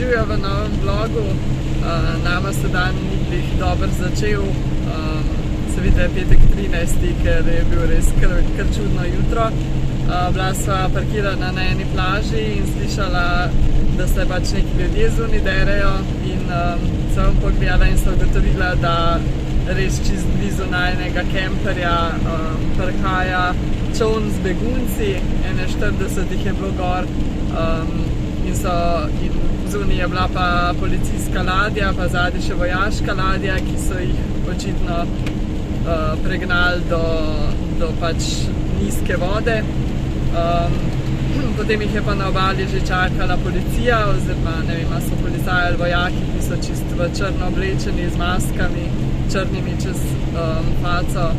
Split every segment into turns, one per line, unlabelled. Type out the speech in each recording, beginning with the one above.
živijo v novem vlogu. Nama se dan ni glih dobro začel. Se vidi, da je petek 13. ker je bil res kar čudno jutro. Bila sva parkirana na eni plaži in slišala, da se pač neki ljudje zunaj derejo in sem pogledala in sem ugotovila, da res čist blizu najnega kemperja prihaja čoln z begunci, 41 jih je bilo gor in zunaj je bila pa policijska ladja, pa zadnji še vojaška ladja, ki so jih očitno pregnali do pač nizke vode. Potem jih je pa na obali že čakala policija, oziroma ne vem, so policaji ali vojaki, ki so čisto v črno oblečeni z maskami, črnimi čez faco.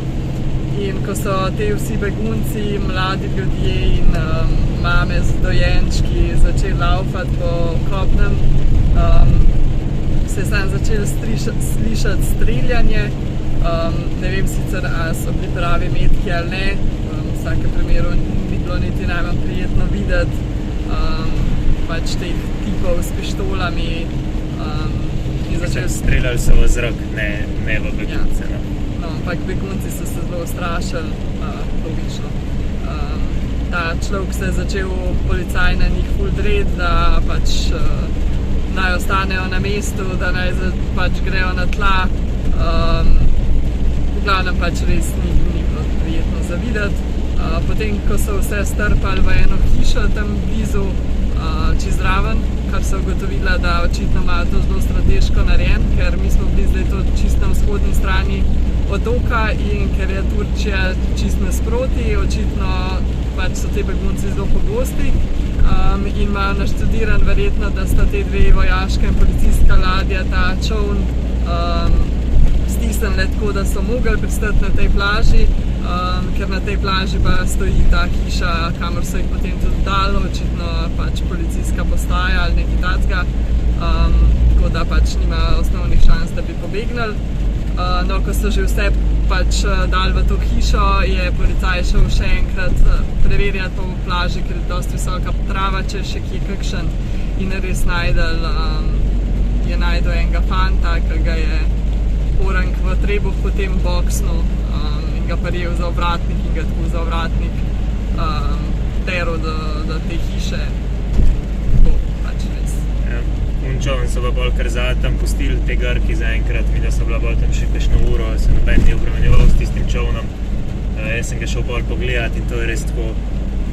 In ko so te vsi begunci, mladi ljudje in mame z dojenčki začeli laufati po kopnem, se je sam začel slišati streljanje. Ne vem sicer, ali so bili pravi metki ali ne, v vsakem primeru ni bilo niti najmanj prijetno videti pač teh tipov s pištolami.
Streljali so v zrak, ne v begunce.
Ja. No, ampak begunci so se zelo ustrašili, logično. Ta človek se je začel policaj na njih ful dret, da pač naj ostanejo na mestu, da naj pač grejo na tla. V glavnem pač res ni bilo prijetno za videti. Potem, ko so vse strpali v eno hišo tam blizu, čez zraven, kar so ugotovila, da očitno imajo to zelo strateško narejen, ker mi smo bili zdaj to čisto na vzhodni strani otoka in ker je Turčija čisto nasproti, očitno pač so te begunci zelo pogosti in imajo naštudiran verjetno, da sta te dve vojaška in policijska ladja, ta čoln, stisnili tako, da so mogli pristati na tej plaži, ker na tej plaži pa stoji ta hiša, kamor so jih potem tudi dalo, očitno pač policijska postaja ali nekaj takega, tako da pač nima osnovnih šans, da bi pobegnili. No, ko so že vse pač dali v to hišo, je policaj šel še enkrat preverjati po plaži, ker je dosti visoka trava, če še kje kakšen, in res je najdel enega fanta, ki ga je orang v trebuh potem boksnil in ga prijel za ovratnik in ga tako za ovratnik teril do te hiše. Tako pač res.
Ja, čovn so pa bolj kar tam pustili te grki zaenkrat, mi da so bila bolj tam še kakšno uro, se noben ni obremenjeval s tistim čovnom. Jaz sem ga šel bolj pogledati in to je res tako,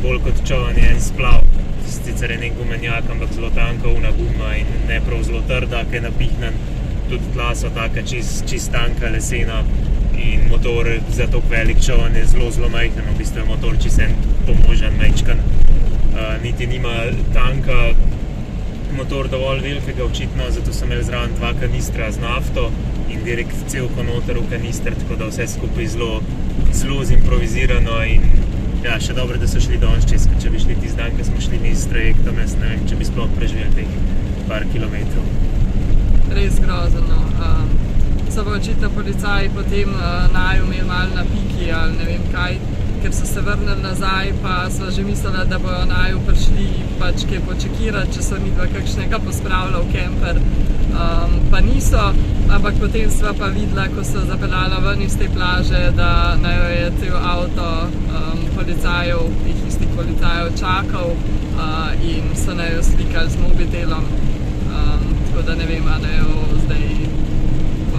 bolj kot čovn je en splav. Sicer je nek gumenjak, ampak zelo tanka una guma in ne prav zelo trda, ki je napihnen. Tudi tla so taka čist tanka, lesena in motor za tok velik čovn je zelo majhen, v bistvu je motor čist en pomožen, majčkan. Niti nima tanka motor dovolj velikega očitno, zato so imeli zraven 2 kanistra z nafto in direkt celko noter v kanister, tako da vse skupaj zelo zimprovizirano in ja, še dobro, da so šli danes čez, če bi šli tisti dan, ko smo šli mi s trajektom, jaz ne vem, če bi sploh preživeli teh par kilometrov.
Res grozno. So pa očitno policaji potem naju imeli malo na piki ali ne vem kaj, ker so se vrnili nazaj, pa so že mislili, da bojo naju prišli pač kaj počekirati, če so midva kakšnega pospravila v kemper. Pa niso, ampak potem sva pa videla, ko so zapeljala ven iz te plaže, da naju je cel avto policajev, teh istih policajev čakal in so naju slikali z mobitelom. Tako da ne vem, a ne jo zdaj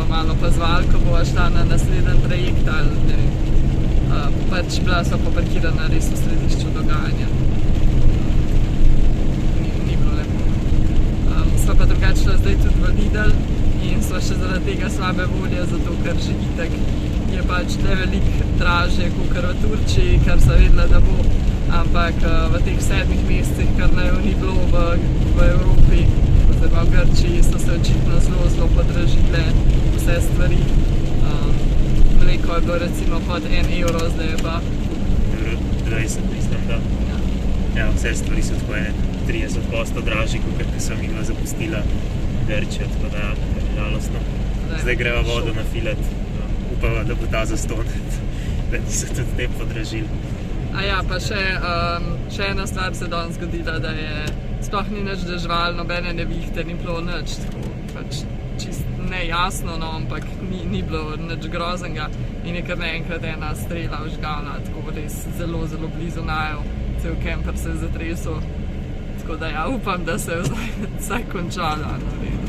malo pozvali, ko bova šla na naslednji trajekt ali ne vem. Pač bila so poparkirana res v središču dogajanja. Ni bilo lepo. Sva pa drugače šla zdaj tudi v Lidl in sva še zaradi tega slabe volje, zato ker že itak je pač tle veliko dražje kakor v Turčiji, kar sva vedela, da bo, ampak v teh 7 mesecih, kar naju ni bilo v Evropi, oziroma v Grčiji, so se očitno zelo podražile vse stvari. Mleko je bilo recimo pod 1 evro, zdaj je pa
20, mislim, da. Ja, vse stvari so tako 30% dražji, kakor sem jih zapustila Grčijo, tako da je žalostno. Zdaj greva vodo nafilat, upava, da bo ta zastonj, da niso tudi te podražili.
A ja, pa še ena stvar se danes zgodila, da je sploh ni nič dežval, nobene nevihte, ni bilo nič, tako pač čist nejasno, no, ampak ni bilo nič groznega in je kar naenkrat ena strela vžgala, tako res zelo, zelo blizu naju, cel kemper se je zatresel, tako da ja, upam, da se je vsaj končala na redu.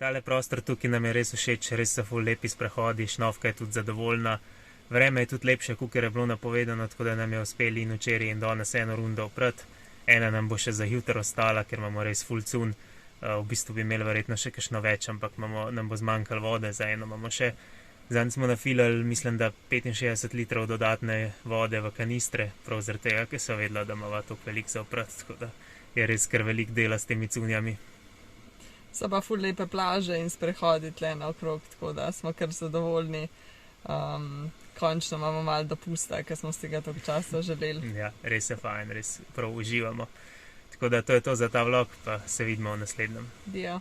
Tale prostor tukaj nam je res všeč, res so ful lepi sprehodi, Šnovka je tudi zadovoljna. Vreme je tudi lepše, kakor je bilo napovedano, tako da nam je uspeli in včeraj in danes eno rundo oprati. Ena nam bo še za jutro ostala, ker imamo res ful cun. V bistvu bi imeli verjetno še kakšno več, ampak nam bo zmanjkalo vode, za eno imamo še. Zanj smo nafilali, mislim, da 65 litrov dodatne vode v kanistre, prav zaradi tega, ker so vedela, da imamo toliko veliko za oprati, tako da je res kar velik dela s temi cunjami.
So pa ful lepe plaže in sprehodi tle naokrog, tako da smo kar zadovoljni. Končno imamo malo dopusta, ker smo si ga toliko časa želeli.
Ja, res je fajn, res prav uživamo. Tako da to je to za ta vlog, pa se vidimo v naslednjem.
Dio.